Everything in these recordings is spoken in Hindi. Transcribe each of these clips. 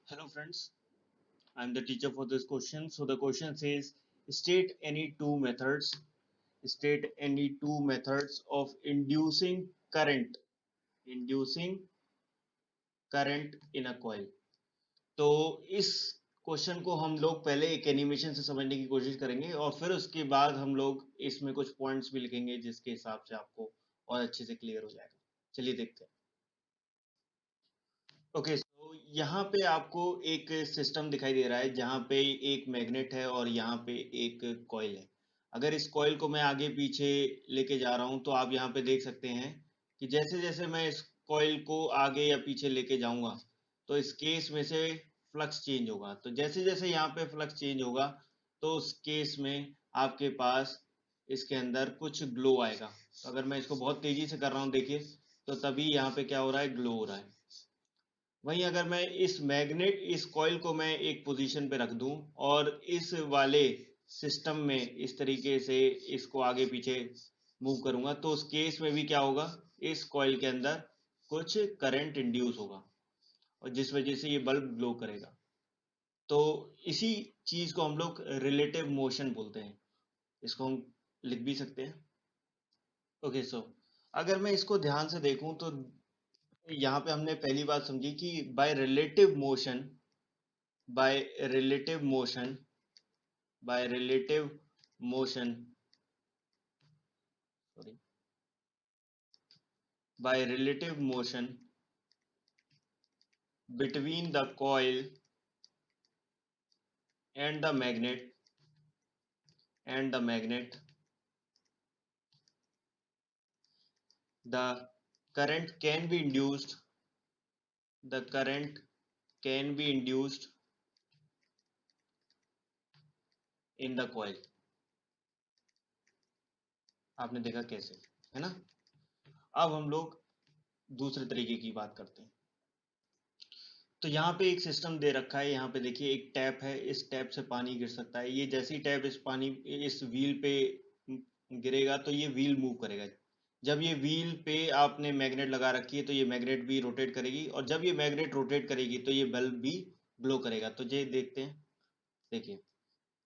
Hello friends, I am the teacher for this question. So the question says state any two methods of inducing current in a coil. तो इस क्वेश्चन को हम लोग पहले एक एनिमेशन से समझने की कोशिश करेंगे और फिर उसके बाद हम लोग इसमें कुछ पॉइंट्स भी लिखेंगे जिसके हिसाब से आपको और अच्छे से क्लियर हो जाएगा। चलिए देखते हैं। ओके, सो यहाँ पे आपको एक सिस्टम दिखाई दे रहा है जहाँ पे एक मैग्नेट है और यहाँ पे एक कॉइल है। अगर इस कॉइल को मैं आगे पीछे लेके जा रहा हूँ तो आप यहाँ पे देख सकते हैं कि जैसे जैसे मैं इस कॉइल को आगे या पीछे लेके जाऊंगा तो इस केस में से फ्लक्स चेंज होगा। तो जैसे जैसे यहाँ पे फ्लक्स चेंज होगा तो उस केस में आपके पास इसके अंदर कुछ ग्लो आएगा। तो अगर मैं इसको बहुत तेजी से कर रहा हूँ देखिए, तो तभी यहाँ पे क्या हो रहा है, ग्लो हो रहा है। वहीं अगर मैं इस कॉइल को मैं एक पोजीशन पे रख दूं और इस वाले सिस्टम में इस तरीके से इसको आगे पीछे मूव करूंगा तो उस केस में भी क्या होगा, इस कॉइल के अंदर कुछ करंट इंड्यूस होगा और जिस वजह से ये बल्ब ग्लो करेगा। तो इसी चीज को हम लोग रिलेटिव मोशन बोलते हैं। इसको हम लिख भी सकते हैं। ओके, सो अगर मैं इसको ध्यान से देखूं तो यहाँ पे हमने पहली बात समझी कि by relative motion by relative motion sorry by relative motion between the coil and the magnet the current can be induced the current can be induced in the coil। आपने देखा कैसे, है ना। अब हम लोग दूसरे तरीके की बात करते हैं। तो यहाँ पे एक सिस्टम दे रखा है, यहाँ पे देखिए एक टैप है, इस टैप से पानी गिर सकता है। ये जैसी टैप इस व्हील पे गिरेगा तो ये व्हील मूव करेगा। जब ये व्हील पे आपने मैग्नेट लगा रखी है तो ये मैग्नेट भी रोटेट करेगी और जब ये मैग्नेट रोटेट करेगी तो ये बल्ब भी ग्लो करेगा। तो ये देखते हैं, देखिए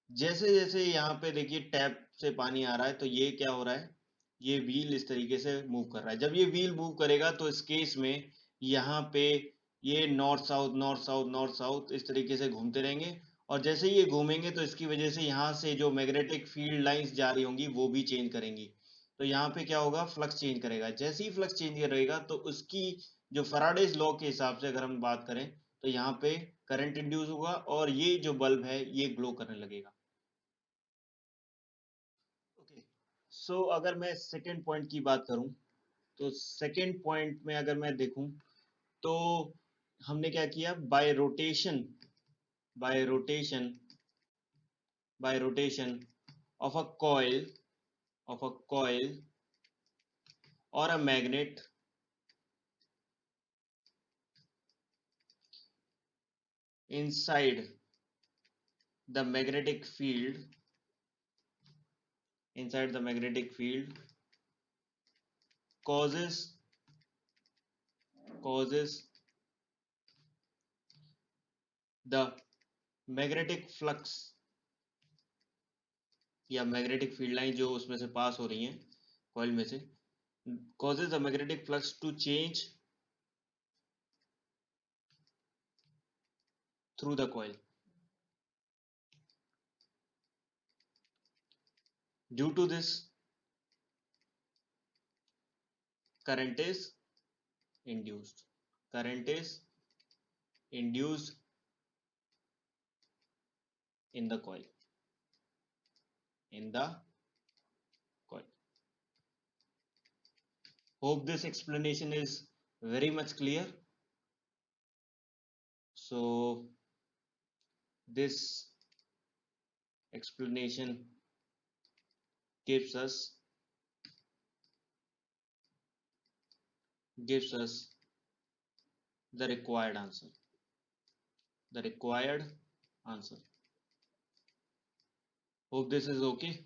जैसे जैसे यहाँ पे देखिए टैप से पानी आ रहा है तो ये क्या हो रहा है, ये व्हील इस तरीके से मूव कर रहा है। जब ये व्हील मूव करेगा तो इस केस में यहाँ पे ये नॉर्थ साउथ इस तरीके से घूमते रहेंगे और जैसे ही ये घूमेंगे तो इसकी वजह से यहाँ से जो मैग्नेटिक फील्ड लाइंस जा रही होंगी वो भी चेंज करेंगी। तो यहाँ पे क्या होगा, फ्लक्स चेंज करेगा। जैसे ही फ्लक्स चेंज करेगा तो उसकी जो फैराडेज लॉ के हिसाब से अगर हम बात करें तो यहाँ पे करंट इंड्यूस होगा और ये जो बल्ब है ये ग्लो करने लगेगा। ओके, सो अगर मैं सेकेंड पॉइंट की बात करूं तो सेकेंड पॉइंट में अगर मैं देखूं तो हमने क्या किया, by rotation by rotation of a coil और a magnet inside the magnetic field inside the magnetic field causes the magnetic flux या मैग्नेटिक फील्ड लाइन जो उसमें से पास हो रही हैं कॉइल में से, causes the magnetic flux to change through the coil। Due to this, current is induced. Current is induced in the coil. In the coil. Hope this explanation is very much clear. So this explanation gives us the required answer. The required answer. Hope this is okay.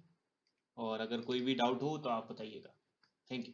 और अगर कोई भी डाउट हो तो आप बताइएगा। Thank you.